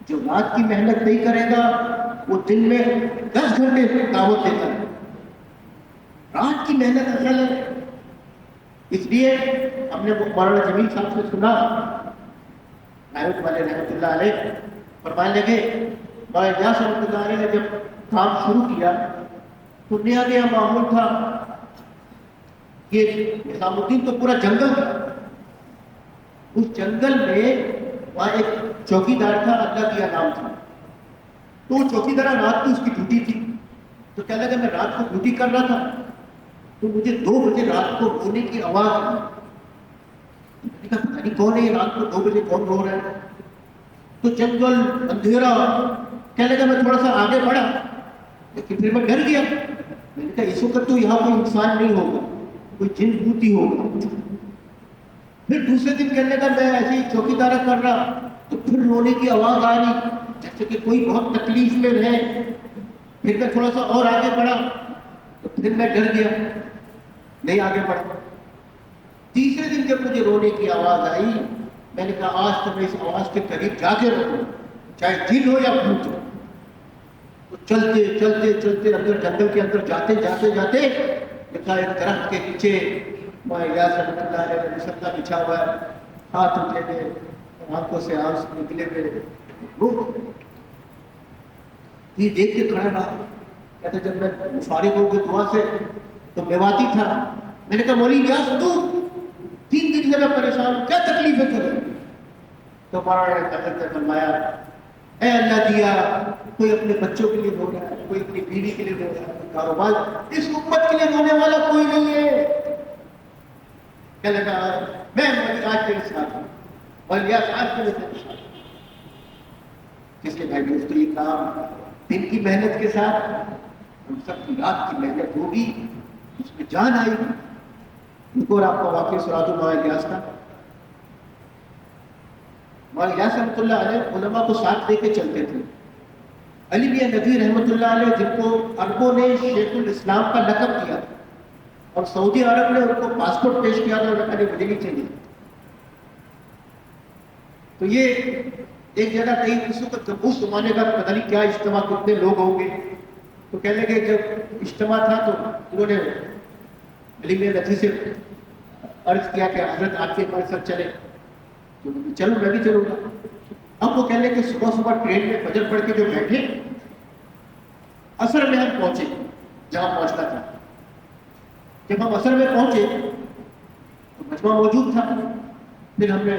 جو رات کی محنت نہیں کرے گا وہ دن میں 10 گھنٹے دعوت دیتا ہے. رات کی محنت اصل ہے. اس لیے ہم نے مولانا جمیل صاحب سے سنا, نائب والے رحمۃ اللہ علیہ فرمانے لگے, مولانا الیاس رحمۃ اللہ علیہ نے جب کام شروع کیا تو نیا نیا معمول تھا. یہ نظام الدین تو پورا جنگل تھا. اس جنگل میں وہاں ایک چوکی دار تھا, اللہ کیا نام تھا. تو وہ چوکی دار رات کو اس کی ڈیوٹی تھی. تو کہنے لگا میں رات کو ڈیوٹی کر رہا تھا تو مجھے 2 بجے رات کو رونے کی آواز آئی. میں نے کہا پتہ نہیں کون ہے یہ رات کو 2 بجے کون رو رہا ہے. تو جنگل اندھیرا, کہنے لگا میں تھوڑا سا آگے بڑھا لیکن پھر میں ڈر گیا. میں نے کہا اس وقت تو یہاں کوئی انسان نہیں ہوگا, کوئی جن بھوت ہی ہوگا. پھر دوسرے دن کہنے لگا میں ایسے ہی چوکی دارہ کر رہا تو پھر رونے کی آواز آ رہی جیسے کہ کوئی بہت تکلیف میں ہے. پھر میں تھوڑا سا اور آگے بڑھا تو پھر میں ڈر گیا, نہیں آگے بڑھا. تیسرے دن جب مجھے رونے کی آواز آئی میں نے کہا آج تو میں اس آواز کے قریب جا کے رہوں, چاہے جن ہو یا بھوت ہو. تو چلتے چلتے چلتے اندر جنگل کے اندر جاتے جاتے جاتے دیکھا ایک درخت کے نیچے مولانا الیاس رحمۃ اللہ علیہ کا مصلا بچھا ہوا ہے, ہاتھ اٹھے ہوئے, آنکھوں سے آنسو نکلے ہوئے. وہ یہ دیکھ کے کھڑا رہا. کہتے جب میں فارغ ہو گئی دعا سے تو میواتی تھا. میں نے کہا مولی الیاس تو 3 دن سے میں پریشان ہوں, کیا تکلیف ہے تجھے؟ تو مولانا نے حضرت نے فرمایا اے اللہ دیا, کوئی اپنے بچوں کے لیے رو رہا ہے, کوئی اپنی بیوی کے لیے رو رہا ہے, کوئی کاروبار, اس امت کے لیے رونے والا کوئی نہیں ہے. کہنے لگا میں آج تیرے ساتھ ہوں اور الیاس آج تیرے ساتھ. اس لیے بھائی دوستو یہ کام دن کی محنت کے ساتھ ہم سب کی رات کی محنت ہوگی, اس میں جان آئے گی. ایک اور آپ کو واقعہ سنا دوں مولانا الیاس کا. مولانا الیاس رحمۃ اللہ علیہ علماء کو ساتھ لے کے چلتے تھے. علی میاں ندوی رحمۃ اللہ علیہ جن کو عربوں نے شیخ الاسلام کا لقب دیا اور سعودی عرب نے ان کو پاسپورٹ پیش کیا تھا, انہوں نے مجھے نہیں چاہیے. تو یہ ایک جگہ کہیں اس وقت اس زمانے کا پتہ نہیں کیا اجتماع, کتنے لوگ ہوں گے. تو کہنے لگے جب اجتماع تھا تو انہوں نے علی میاں ندوی سے عرض کیا کہ حضرت آپ کے ہمارے ساتھ چلے. تو چلو میں بھی چلوں گا. اب وہ کہنے لگے صبح صبح ٹرین میں فجر پڑھ کے جو بیٹھے, عصر میں ہم پہنچے جہاں پہنچنا تھا. جب ہم عصر میں پہنچے تو مجمع موجود تھا. پھر ہم نے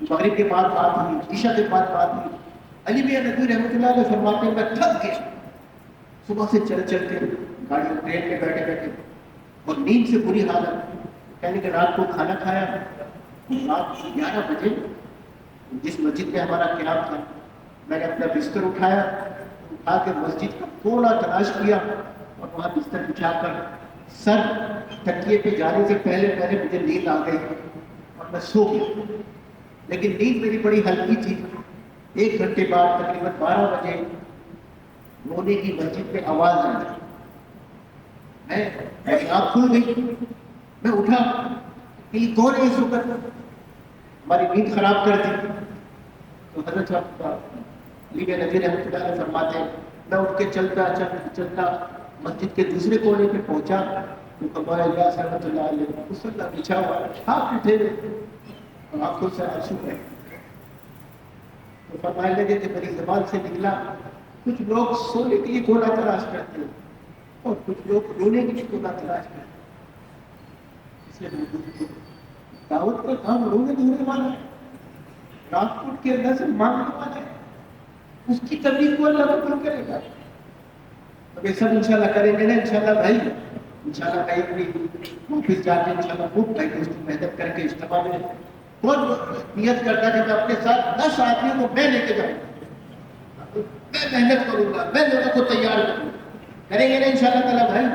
مغرب کے بعد بات ہوئی, عشاء کے بعد بات ہوئی. علی میاں ندوی رحمۃ اللہ علیہ فرماتے ہیں میں تھک گیا صبح سے چل چل کے, گاڑی ٹرین میں بیٹھے بیٹھے, اور نیند سے بری حالت. کہنے کہ رات کو کھانا کھایا, رات 11 بجے جس مسجد میں ہمارا قیام تھا میں نے اپنا بستر اٹھایا, اٹھا کے مسجد کا کونا تلاش کیا اور وہاں بستر بچھا کر سر تکیے پہ جانے سے پہلے پہلے مجھے نیند آ گئی اور میں سو گیا. لیکن نیند میری بڑی ہلکی تھی. 1 گھنٹے بعد تقریباً 12 بجے رونے کی مسجد میں آواز آئی. میری آنکھ کھل گئی, میں اٹھا کہ یہ کون ہے اس وقت, ہماری نیند خراب کر دی. تو حضرت علی میاں ندوی رحمۃ اللہ علیہ فرماتے ہیں میں اٹھ کے چلتا چلتا مسجد کے دوسرے کونے پہ پہنچا تو مولانا الیاس رحمۃ اللہ علیہ مصلا بچھا ہوا, ہاتھ اٹھے اور آنکھوں سے آنسو ہے. تو فرمانے لگے کہ میری زبان سے نکلا کچھ لوگ سونے کے لیے کونا تلاش کرتے ہیں اور کچھ لوگ رونے کے لیے کونا تلاش کرتے ہیں. اس لیے دعوت کا کام رونے دھونے والا ہے, رات کو کے اندر سے مانگنے والا ہے, اس کی تبلیغ کو اللہ کو کرے گا. اب یہ سب انشاءاللہ کریں گے نا انشاءاللہ بھائی. انشاءاللہ کہیں اپنی آفس جا کے انشاءاللہ خوب بھائی دوستی محنت کر کے اجتماع میں کون نیت کرتا ہے کہ میں اپنے ساتھ 10 آدمیوں کو میں لے کے جاؤں, میں محنت کروں گا, میں لوگوں کو تیار کروں گا. کریں گے نا انشاءاللہ تعالیٰ بھائی.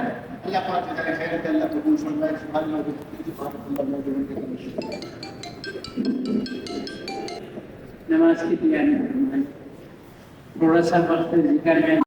اللہ پاک جزائے خیر کہ اللہ قبول فرمائے. سبحان اللہ. نماز کی تیاری تھوڑا سا وقت ذکر میں